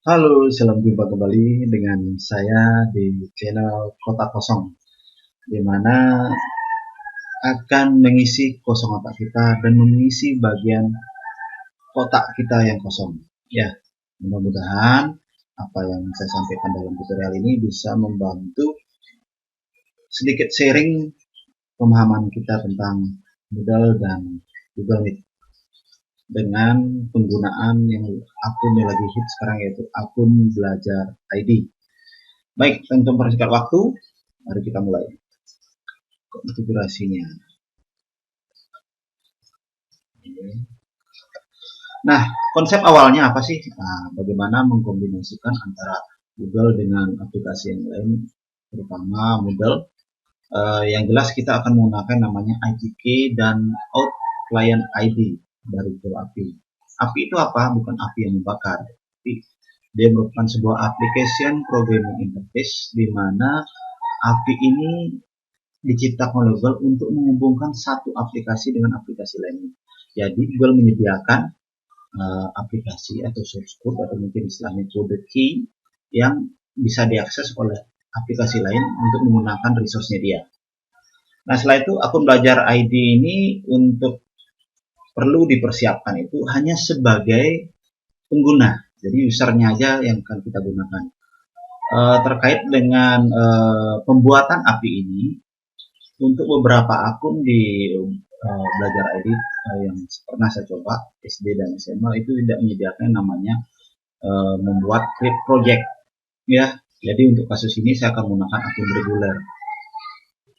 Halo, selamat jumpa kembali dengan saya di channel Kota Kosong, di mana akan mengisi kosong otak kita dan mengisi bagian kotak kita yang kosong. Ya, mudah-mudahan apa yang saya sampaikan dalam tutorial ini bisa membantu sedikit sharing pemahaman kita tentang Moodle dan Google Meet dengan penggunaan yang akun yang lagi hit sekarang, yaitu akun belajar ID. Baik, tanpa mempersingkat waktu, mari kita mulai konfigurasinya. Nah, konsep awalnya apa sih? Nah, bagaimana mengkombinasikan antara Google dengan aplikasi yang lain, terutama Moodle. Yang jelas kita akan menggunakan namanya ITK dan Out Client ID dari Google API. API itu apa? Bukan api yang membakar, tapi dia merupakan sebuah application programming interface di mana API ini diciptakan oleh Google untuk menghubungkan satu aplikasi dengan aplikasi lainnya. Jadi Google menyediakan aplikasi atau source code atau mungkin istilahnya kode key yang bisa diakses oleh aplikasi lain untuk menggunakan resource-nya dia. Nah, setelah itu akun belajar ID ini untuk perlu dipersiapkan itu hanya sebagai pengguna. Jadi usernya aja yang akan kita gunakan. Terkait dengan pembuatan API ini, untuk beberapa akun di belajar ID yang pernah saya coba SD dan SMA itu tidak menyediakan namanya membuat create project, ya. Jadi untuk kasus ini saya akan menggunakan akun reguler.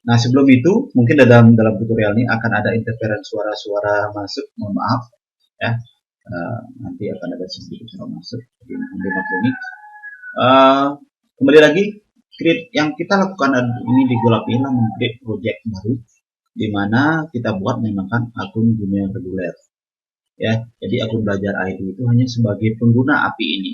Nah, sebelum itu mungkin dalam tutorial ini akan ada interference suara-suara masuk, mohon maaf ya. Nanti akan ada sedikit suara masuk, jadi mohon dimaklumi. Kembali lagi, create yang kita lakukan ini di Google API adalah meng-create project baru, di mana kita buat menggunakan akun Gmail reguler. Ya, jadi akun belajar ID itu hanya sebagai pengguna API ini.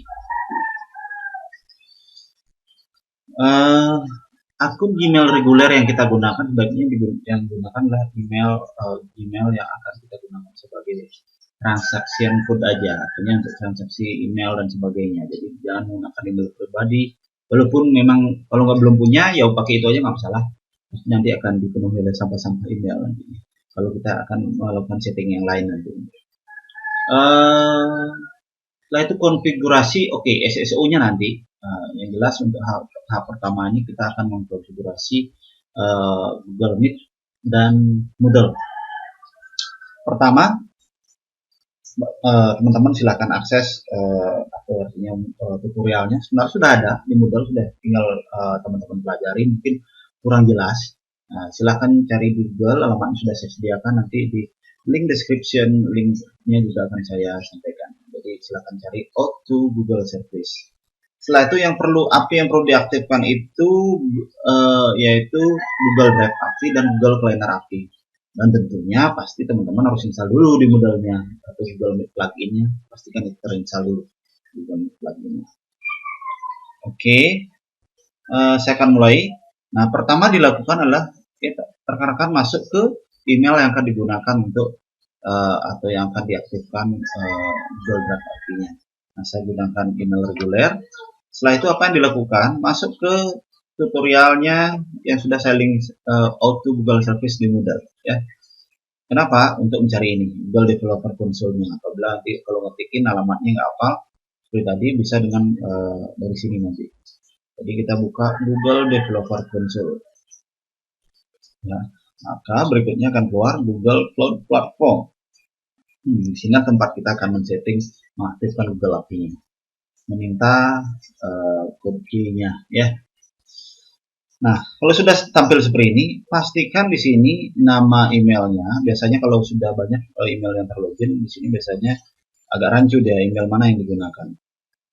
Akun Gmail reguler yang kita gunakan sebaiknya yang digunakan adalah Gmail yang akan kita gunakan sebagai transaction code aja, artinya untuk transaksi email dan sebagainya. Jadi jangan menggunakan email pribadi. Walaupun memang kalau nggak belum punya, ya pakai itu aja nggak masalah. Nanti akan dipenuhi oleh sampah-sampah email nanti. Kalau kita akan melakukan setting yang lain nanti. Setelah itu konfigurasi, oke, SSO-nya nanti. Yang jelas untuk tahap pertama ini kita akan mengkonfigurasi Google Meet dan Moodle. Pertama, teman-teman silakan akses artinya tutorialnya. Sebenarnya sudah ada di Moodle, sudah tinggal teman-teman pelajari. Mungkin kurang jelas. Silakan cari di Google, alamatnya sudah saya sediakan, nanti di link description, linknya juga akan saya sampaikan. Jadi silakan cari Auth to Google Service. Setelah itu yang perlu diaktifkan itu yaitu Google Drive API dan Google Planner API. Dan tentunya pasti teman-teman harus install dulu di Moodle-nya atau Google Meet plugin-nya, pastikan itu terinstall dulu Google Meet plugin-nya. Oke, saya akan mulai. Nah, pertama dilakukan adalah rekan-rekan masuk ke email yang akan digunakan untuk atau yang akan diaktifkan Google Drive API-nya. Nah, saya gunakan email reguler. Setelah itu apa yang dilakukan? Masuk ke tutorialnya yang sudah saya link Auth to Google Service di Moodle, ya. Kenapa? Untuk mencari ini Google Developer Console-nya. Apabila nanti kalau ngetikin alamatnya nggak hafal, seperti tadi bisa dengan dari sini nanti. Jadi kita buka Google Developer Console. Ya, maka berikutnya akan keluar Google Cloud Platform. Di sini tempat kita akan men-setting mengaktifkan Google API-nya. Meminta code key-nya, ya. Nah, kalau sudah tampil seperti ini, pastikan di sini nama emailnya. Biasanya kalau sudah banyak email yang terlogin, di sini biasanya agak rancu dia email mana yang digunakan.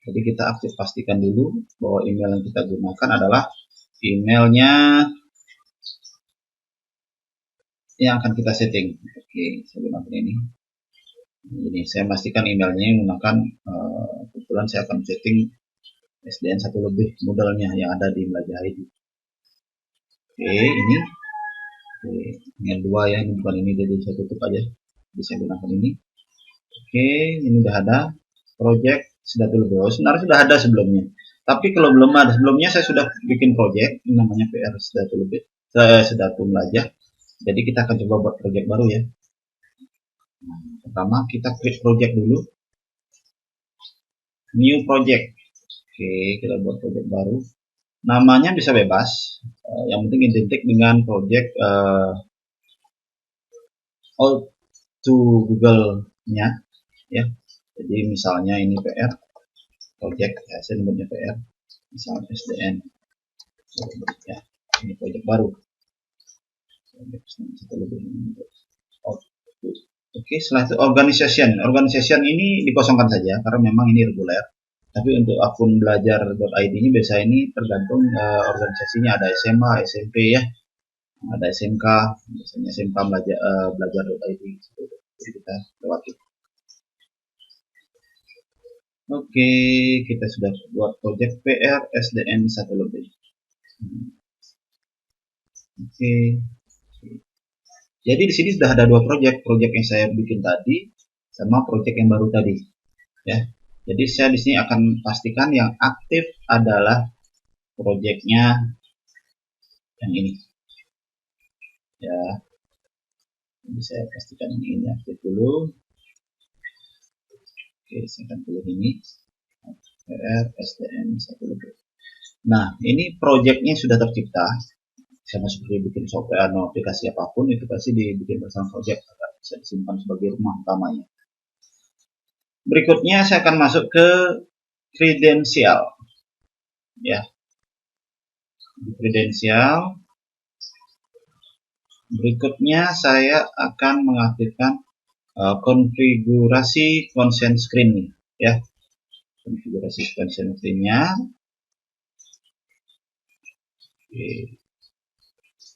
Jadi kita pastikan dulu bahwa email yang kita gunakan adalah emailnya yang akan kita setting. Oke, saya gunakan ini. Jadi saya pastikan emailnya yang menggunakan kebetulan saya akan setting SDN 1 lebih Moodle-nya yang ada di belajar ID. Oke, ini email 2 ya, ini bukan ini, jadi saya tutup aja. Jadi saya gunakan ini. Oke, ini udah ada project sudah dulu. Sebenarnya sudah ada sebelumnya. Tapi kalau belum ada sebelumnya, saya sudah bikin project namanya PR Sedatum Belajar. Jadi kita akan coba buat project baru ya. Nah, pertama kita create project dulu. New project. Oke, kita buat project baru. Namanya bisa bebas. Yang penting identik dengan project out to Google-nya ya. Jadi misalnya ini PR project ya, saya nyebutnya PR. Misalnya SDN. Ya, ini project baru. Oke, setelah itu organization ini dikosongkan saja karena memang ini reguler. Tapi untuk akun belajar.id ini biasa ini tergantung organisasinya, ada SMA, SMP ya, ada SMK, biasanya SMK belajar.id. Jadi kita lewati. Oke, kita sudah buat project PR SDN 1 lebih. Oke. Jadi di sini sudah ada dua project yang saya bikin tadi sama project yang baru tadi, ya. Jadi saya di sini akan pastikan yang aktif adalah projectnya yang ini, ya. Jadi saya pastikan ini aktif dulu. Oke, saya akan pilih ini PR SDN 1 lebih. Nah, ini projectnya sudah tercipta. Sama seperti bikin software atau aplikasi apapun, itu pasti dibikin bersama project agar bisa disimpan sebagai rumah utamanya. Berikutnya saya akan masuk ke kredensial ya. Di kredensial berikutnya saya akan mengaktifkan konfigurasi consent screen ya. Konfigurasi consent screen-nya. Oke.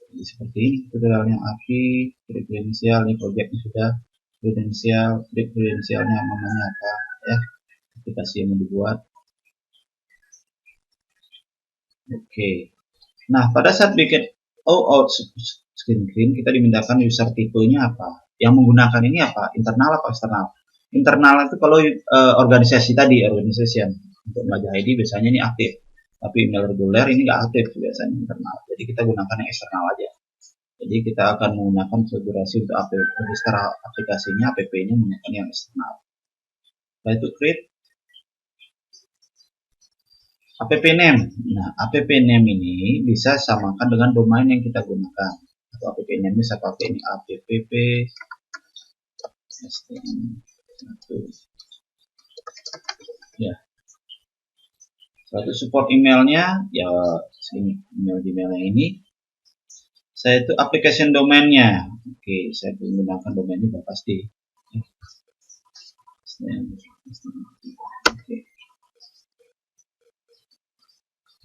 Jadi seperti ini tutorialnya API, kredensial, ini projectnya sudah kredensialnya namanya apa ya, aplikasi yang mau dibuat. Oke. Nah, pada saat bikin out screen kita dimintakan user tipenya apa, yang menggunakan ini apa, internal apa eksternal. Internal itu kalau organisasi tadi, organization untuk belajar ID biasanya ini aktif. Tapi email reguler ini nggak aktif biasanya internal. Jadi kita gunakan yang eksternal aja. Jadi kita akan menggunakan konfigurasi untuk register aplikasinya, app-nya menggunakan yang eksternal. Setelah itu create app name. Nah, app name ini bisa samakan dengan domain yang kita gunakan. Atau app name bisa pakai ini app ya. Satu support emailnya ya sini emailnya ini. Saya itu application domainnya. Oke, saya menggunakan domainnya sudah pasti. Oke.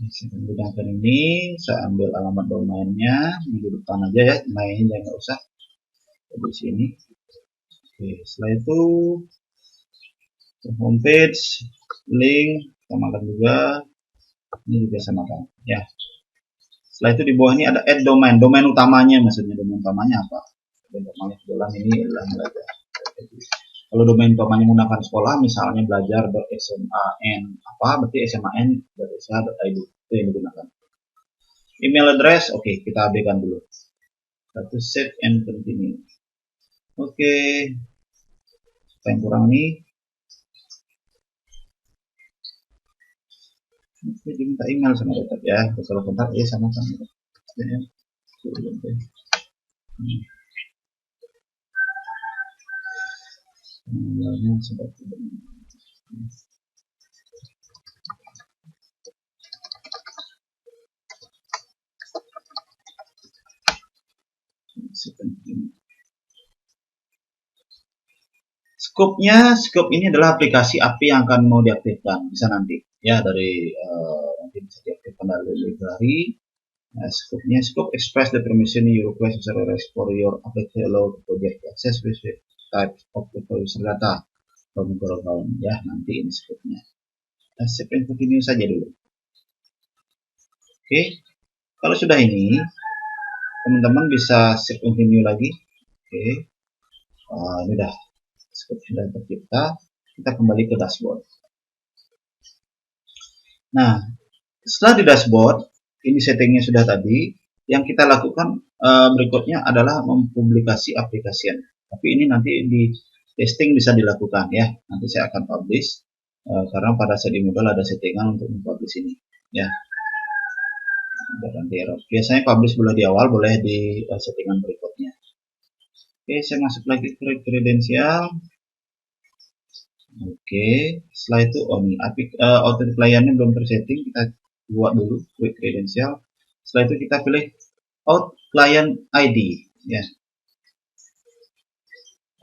Saya menggunakan ini, saya ambil alamat domainnya di depan aja ya, domainnya jangan usah di sini. Oke, setelah itu homepage, link, samakan juga, ini juga samakan ya. Setelah itu di bawah ini ada add domain utamanya, maksudnya domain utamanya apa? Domain utamanya kebetulan ini adalah belajar. Kalau domain utamanya menggunakan sekolah, misalnya belajar.sman apa, berarti sman.sh.id itu yang digunakan. Email address, oke, kita abaikan dulu. Lalu save and continue. Oke, apa yang kurang nih? Oke, diminta email sama tetap ya. Kalau kontak ya sama. Emailnya seperti ini. Scope ini adalah aplikasi API yang akan mau diaktifkan, bisa nanti ya dari nanti bisa diaktifkan dari library. Nah, scope express the permission you request user for your application allow project access with type of the user data from Google account ya, nanti ini scope-nya. Nah, save and continue saja dulu. Oke, kalau sudah ini teman-teman bisa save and continue lagi. Oke, ini udah scope sudah tercipta. Kita kembali ke dashboard. Nah, setelah di dashboard, ini settingnya sudah tadi. Yang kita lakukan berikutnya adalah mempublikasi aplikasi. Tapi ini nanti di testing bisa dilakukan ya. Nanti saya akan publish karena pada saat di Moodle ada settingan untuk mempublish ini ya. Nanti error. Biasanya publish boleh di awal, boleh di settingan berikutnya. Oke, saya masuk lagi ke kredensial. Oke, setelah itu ini auto client-nya belum tersetting, kita buat dulu quick credential. Setelah itu kita pilih out client ID ya.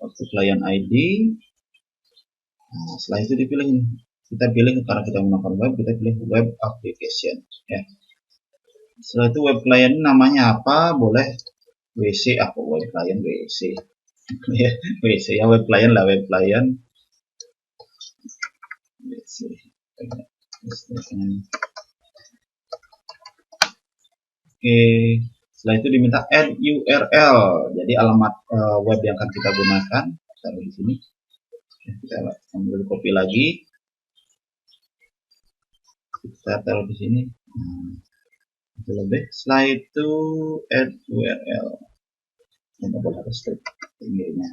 Auto client ID. Nah, setelah itu dipilih, kita pilih karena kita menggunakan web, kita pilih web application ya. Setelah itu web client namanya apa? Boleh WC apa web client WC. Ya, WC ya, web client lah, web client. Oke, setelah itu diminta add URL, jadi alamat web yang akan kita gunakan. Taruh di sini. Kita ambil copy lagi. Kita taruh di sini. Itu lebih. Setelah itu add URL. Ini boleh harus tingginya.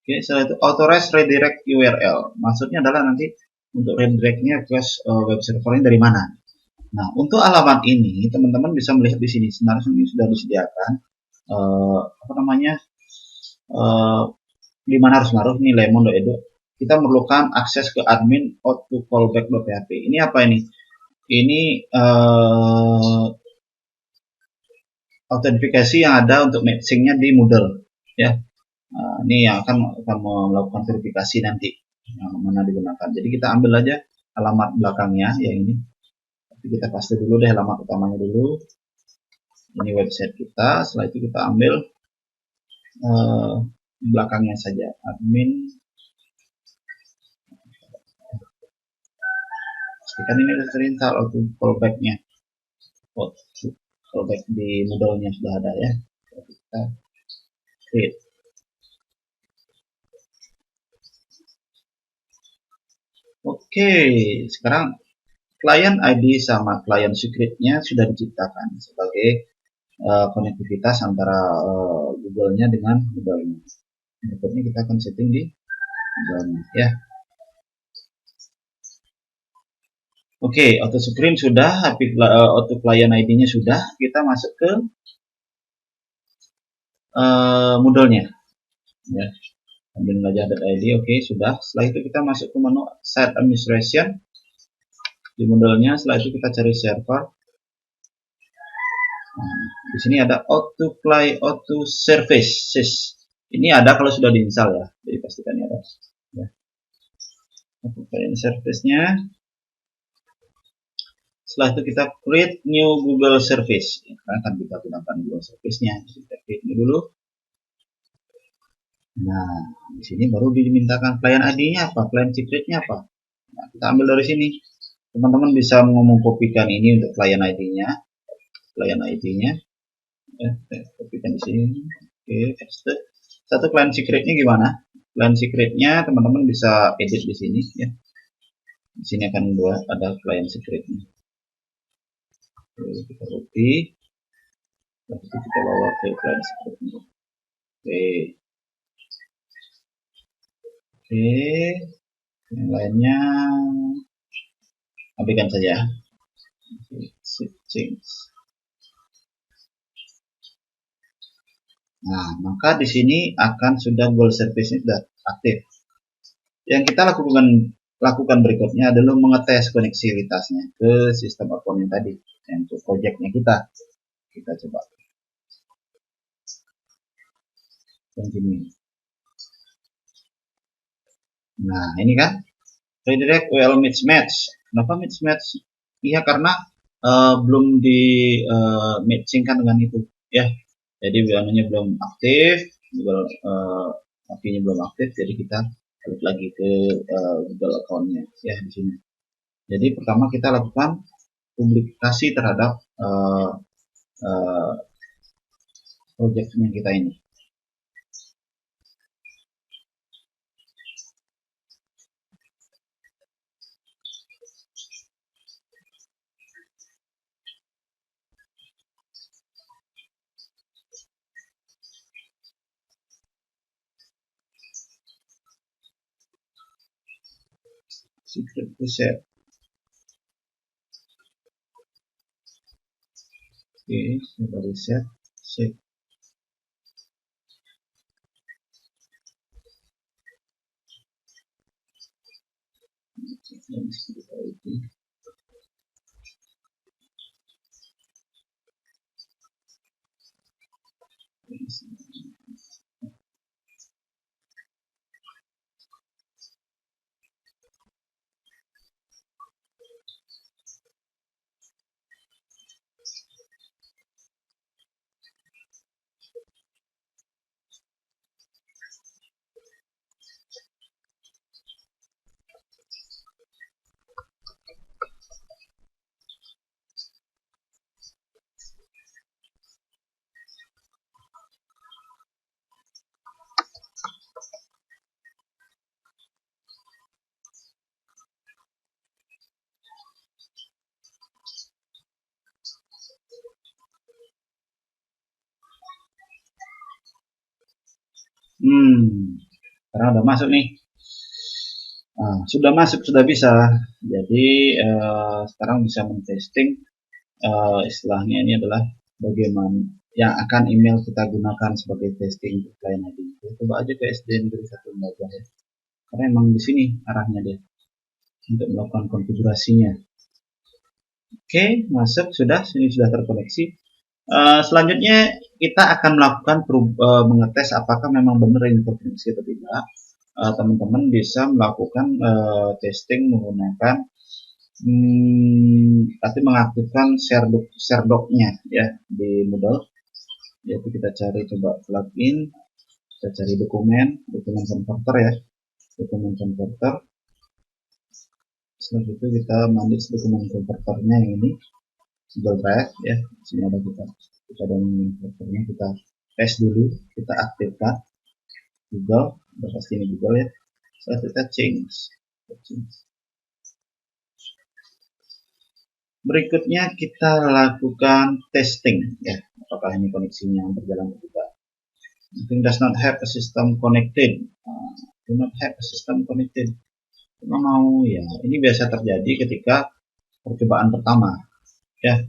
Oke, setelah itu authorize redirect URL. Maksudnya adalah nanti untuk redirectnya request web servernya dari mana. Nah, untuk alamat ini teman-teman bisa melihat di sini. Sebenarnya ini sudah disediakan apa namanya di mana harus naruh ini lemon.edu. Kita memerlukan akses ke admin to callback.php. Ini apa ini? Ini autentifikasi yang ada untuk matchingnya di Moodle ya. Ini yang akan melakukan verifikasi nanti yang mana digunakan. Jadi kita ambil aja alamat belakangnya ya ini. Tapi kita paste dulu deh alamat utamanya dulu. Ini website kita. Setelah itu kita ambil belakangnya saja admin. Pastikan ini sudah terinstall auto callback-nya. Callback di Moodle-nya sudah ada ya. Kita create. Oke, sekarang client ID sama client secret-nya sudah diciptakan sebagai konektivitas antara Google-nya dengan Moodle-nya. Berikutnya kita akan setting di Moodle-nya ya. Oke, auto screen sudah, auto client ID-nya sudah. Kita masuk ke Moodle-nya ya. Ambil belajar.id. Oke, sudah. Setelah itu kita masuk ke menu site administration di Moodle-nya. Setelah itu kita cari server. Nah, di sini ada auto services. Ini ada kalau sudah diinstal ya. Jadi pastikan ini ada. Ya. Auto client service-nya. Setelah itu kita create new Google service. Karena akan kita gunakan Google service-nya. Kita create ini dulu. Nah, di sini baru dimintakan client ID-nya apa, client secret-nya apa. Nah, kita ambil dari sini. Teman-teman bisa mengkopikan ini untuk client ID-nya. Client ID-nya. Ya, kopikan di sini. Oke, paste. Satu client secret-nya gimana? Client secret-nya teman-teman bisa edit di sini ya. Di sini akan buat ada client secret-nya. Oke, kita copy. Lalu kita bawa ke client secret-nya. Oke. Oke, yang lainnya abaikan saja. Change. Nah, maka di sini akan sudah Google Service sudah aktif. Yang kita lakukan berikutnya adalah mengetes koneksivitasnya ke sistem account yang tadi, yang untuk projectnya kita. Kita coba. Continue. Nah, ini kan redirect URL mismatch. Kenapa mismatch? Iya, karena belum di matchingkan dengan itu ya. Jadi namanya belum aktif, Google API-nya belum aktif, jadi kita balik lagi ke Google account-nya ya di sini. Jadi pertama kita lakukan publikasi terhadap project-nya kita ini. secret reset. Oke, coba reset, set. Karena udah masuk nih. Nah, sudah masuk, sudah bisa. Jadi sekarang bisa men-testing. Istilahnya ini adalah bagaimana yang akan email kita gunakan sebagai testing untuk klien ID. Coba aja ke SD Negeri 1 Lembaga ya. Karena emang di sini arahnya dia untuk melakukan konfigurasinya. Oke, masuk sudah, sini sudah terkoneksi. Selanjutnya kita akan melakukan mengetes apakah memang benar ini terkoneksi atau tidak. Teman-teman bisa melakukan testing menggunakan tapi mengaktifkan share doc-nya ya di Moodle. Yaitu kita cari coba plugin, kita cari dokumen converter ya, dokumen converter. Setelah itu kita manage dokumen converternya yang ini Google Drive ya. Sini ada kita dokumen converternya, kita tes dulu, kita aktifkan Google, udah pasti ini Google ya. Setelah kita change. Berikutnya kita lakukan testing ya, apakah ini koneksinya berjalan atau tidak. Mungkin does not have a system connected. Do not have a system connected. Cuma mau ya, ini biasa terjadi ketika percobaan pertama ya.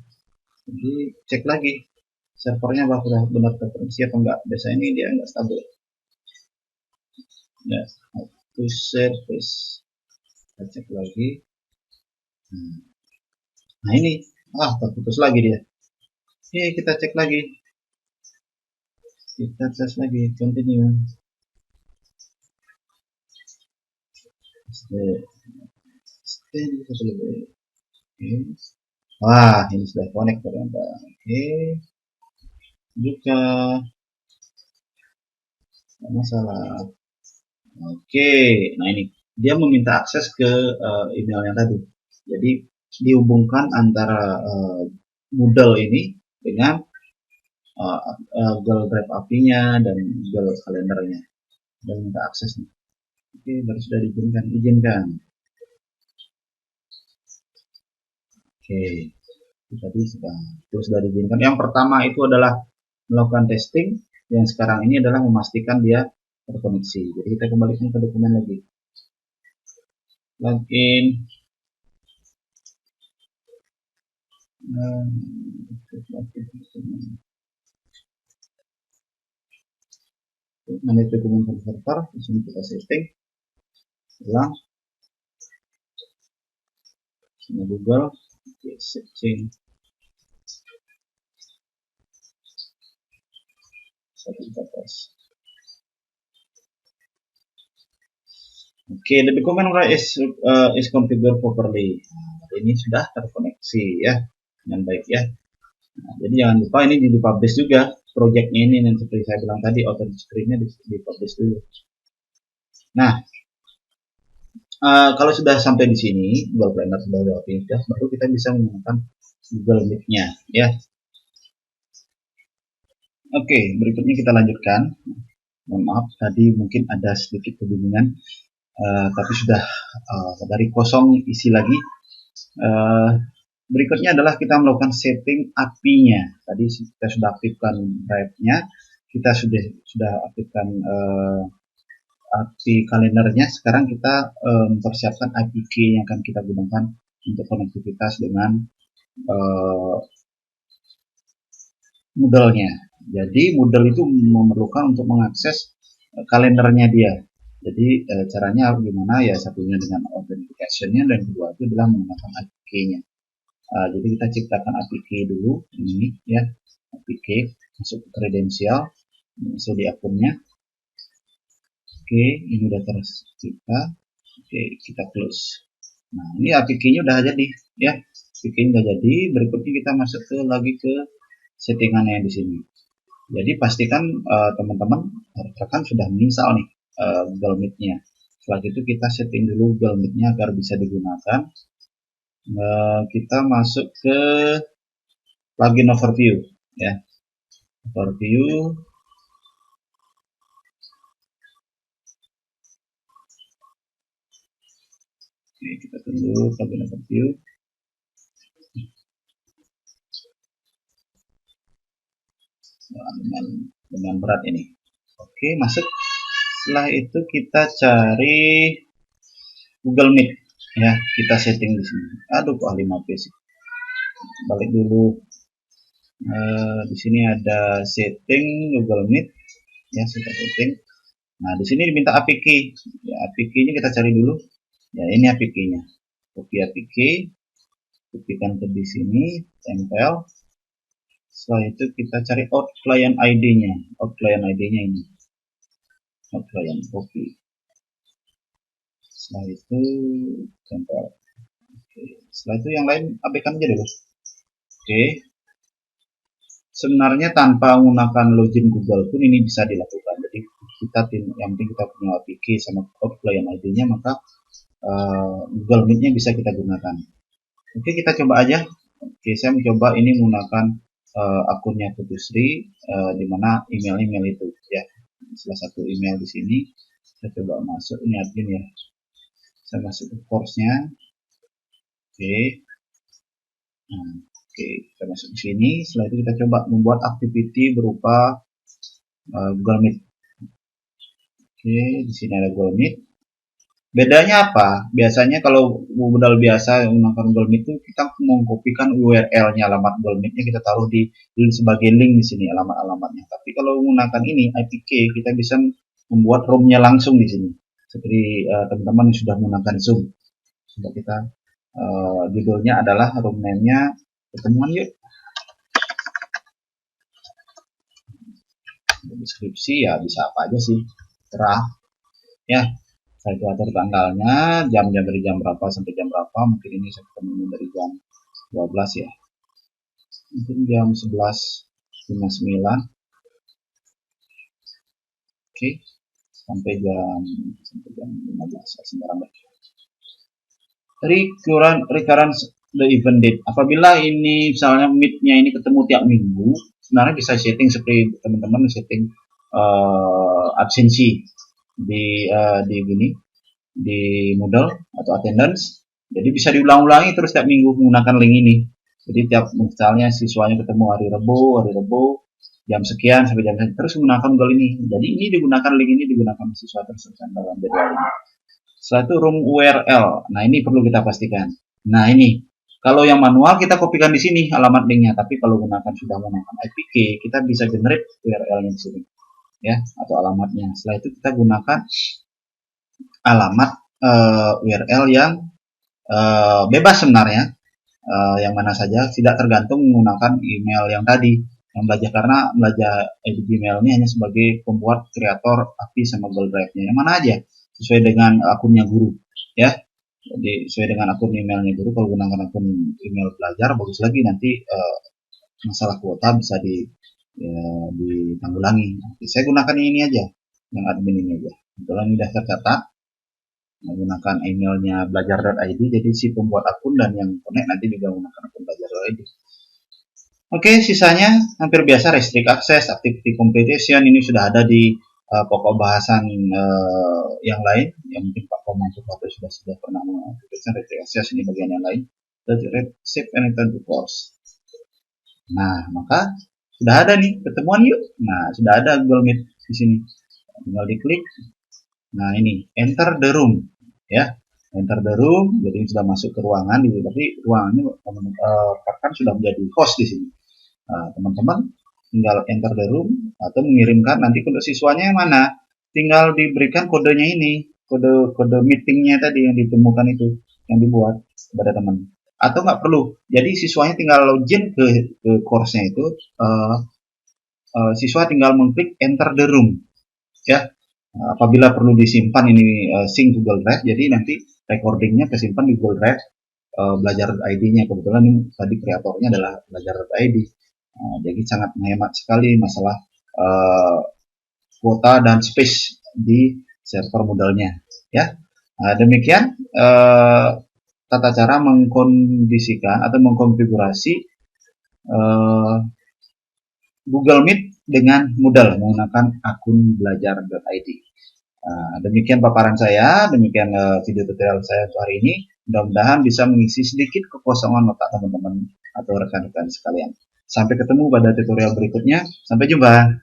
Jadi cek lagi servernya apakah benar terkoneksi atau enggak. Biasanya ini dia enggak stabil. Ya, to service. Kita cek lagi. Nah ini, terputus lagi dia. Oke, kita cek lagi. Kita tes lagi, continue. Wah, ini sudah connect ternyata. Oke, buka. Tidak masalah. Oke, nah ini dia meminta akses ke email yang tadi. Jadi dihubungkan antara Moodle ini dengan Google Drive API-nya dan Google Calendar-nya. Dan minta akses nih. Oke, baru sudah izinkan. Oke, tadi sudah diizinkan. Yang pertama itu adalah melakukan testing. Yang sekarang ini adalah memastikan dia terkoneksi. Jadi kita kembalikan ke dokumen lagi. Login. Manage dokumen converter. Di sini kita setting. Ulang. Sini Google. Setting. Kita tes. Oke, the document is configured properly. Nah, ini sudah terkoneksi ya dengan baik ya. Nah, jadi jangan lupa ini di-publish juga projectnya ini, dan seperti saya bilang tadi auto screen-nya di-publish dulu. Nah, kalau sudah sampai di sini, Google Planner sudah aktif, baru kita bisa menggunakan Google Meet-nya ya. Oke, berikutnya kita lanjutkan. Mohon maaf tadi mungkin ada sedikit kebingungan, tapi sudah dari kosong isi lagi. Berikutnya adalah kita melakukan setting API-nya. Tadi kita sudah aktifkan drive-nya, kita sudah aktifkan API kalendernya. Sekarang kita mempersiapkan API key yang akan kita gunakan untuk konektivitas dengan Moodle-nya. Jadi Moodle itu memerlukan untuk mengakses kalendernya dia. Jadi caranya gimana ya, satunya dengan authentication-nya dan kedua itu adalah menggunakan API key-nya. Jadi kita ciptakan API key dulu ini ya, API key, masuk ke kredensial, masuk di akunnya. Oke, ini udah tercipta. Oke, kita close. Nah, ini API key-nya udah jadi ya. API key udah jadi. Berikutnya kita masuk lagi ke settingannya di sini. Jadi pastikan teman-teman rekan sudah menginstal nih Google Meet-nya. Setelah itu kita setting dulu Google Meet-nya agar bisa digunakan. Kita masuk ke plugin overview ya. Overview. Oke, kita tunggu plugin overview. Dengan berat ini. Oke, masuk. Setelah itu kita cari Google Meet ya, kita setting di sini. Aduh, kok 5P sih. Balik dulu. Di sini ada setting Google Meet ya, kita setting. Nah, di sini diminta API key. Ya, API key-nya kita cari dulu. Ya, ini API key-nya. Copy API key, kopikan ke di sini, tempel. Setelah itu kita cari out client ID-nya. Out client ID-nya ini. Out client copy. Setelah itu tempel. Oke. Setelah itu yang lain abaikan aja dulu. Oke. Sebenarnya tanpa menggunakan login Google pun ini bisa dilakukan. Jadi kita yang penting kita punya API key sama out client ID-nya, maka Google Meet-nya bisa kita gunakan. Oke, kita coba aja. Oke, saya mencoba ini menggunakan akunnya Putri, di mana email itu ya. Salah satu email di sini. Saya coba masuk, ini admin ya. Saya masuk ke course-nya. Oke. Nah, oke, kita masuk ke sini. Setelah itu kita coba membuat activity berupa Google Meet. Oke, di sini ada Google Meet. Bedanya apa? Biasanya kalau modal biasa menggunakan Google Meet itu kita mengkopikan URL-nya, alamat Google Meet-nya kita taruh di sebagai link di sini alamat-alamatnya. Tapi kalau menggunakan ini IPK, kita bisa membuat room-nya langsung di sini. Seperti teman-teman yang sudah menggunakan Zoom. Coba kita judulnya adalah room name-nya ketemuan yuk. Deskripsi ya bisa apa aja sih, terah ya. Saya atur tanggalnya, jam-jam dari jam berapa sampai jam berapa. Mungkin ini saya ketemu dari jam 12 ya, mungkin jam 11.59. Oke, sampai jam 15 sembarang. Recurrence the event date. Apabila ini misalnya meet-nya ini ketemu tiap minggu, sebenarnya bisa setting seperti teman-teman setting absensi di gini, di Moodle atau attendance. Jadi bisa diulang-ulangi terus tiap minggu menggunakan link ini. Jadi tiap misalnya siswanya ketemu hari Rebo jam sekian sampai jam sekian, terus menggunakan Google ini. Jadi ini digunakan link ini digunakan siswa tersebut dalam jadwal ini. Setelah itu room URL. Nah, ini perlu kita pastikan. Nah, ini kalau yang manual kita kopikan di sini alamat linknya, tapi kalau gunakan sudah menggunakan IPK, kita bisa generate URL-nya di sini ya, atau alamatnya. Setelah itu kita gunakan alamat URL yang bebas sebenarnya, yang mana saja, tidak tergantung menggunakan email yang tadi yang belajar, karena belajar Gmail ini hanya sebagai pembuat kreator API sama Google Drive-nya, yang mana aja sesuai dengan akunnya guru ya. Jadi sesuai dengan akun emailnya guru. Kalau gunakan akun email belajar bagus lagi, nanti masalah kuota bisa ditanggulangi. Saya gunakan ini aja, yang admin ini aja. Kebetulan ini sudah tercatat menggunakan emailnya belajar.id, jadi si pembuat akun dan yang connect nanti juga menggunakan akun belajar.id. Oke, sisanya hampir biasa, restrict access, activity completion ini sudah ada di pokok bahasan yang lain, yang mungkin Pak Komang sudah pernah mengaktifkan restrict access, ini bagian yang lain. Save and return to course. Nah, maka sudah ada nih, ketemuan yuk. Nah, sudah ada Google Meet di sini. Tinggal diklik. Nah, ini enter the room ya. Enter the room, jadi sudah masuk ke ruangan, tapi ruangannya kan sudah menjadi host di sini. Nah, teman-teman tinggal enter the room atau mengirimkan nanti untuk siswanya yang mana, tinggal diberikan kodenya ini, kode meetingnya tadi yang ditemukan itu, yang dibuat kepada teman, atau nggak perlu, jadi siswanya tinggal login ke course-nya itu, siswa tinggal mengklik enter the room ya. Apabila perlu disimpan ini sync Google Drive, jadi nanti recordingnya kesimpan di Google Drive, belajar ID-nya. Kebetulan ini tadi kreatornya adalah belajar ID. Jadi sangat menghemat sekali masalah kuota dan space di server Moodle-nya ya. Demikian tata cara mengkondisikan atau mengkonfigurasi Google Meet dengan Moodle menggunakan akun belajar.id. Demikian paparan saya, demikian video tutorial saya untuk hari ini. Mudah-mudahan bisa mengisi sedikit kekosongan otak teman-teman atau rekan-rekan sekalian. Sampai ketemu pada tutorial berikutnya. Sampai jumpa.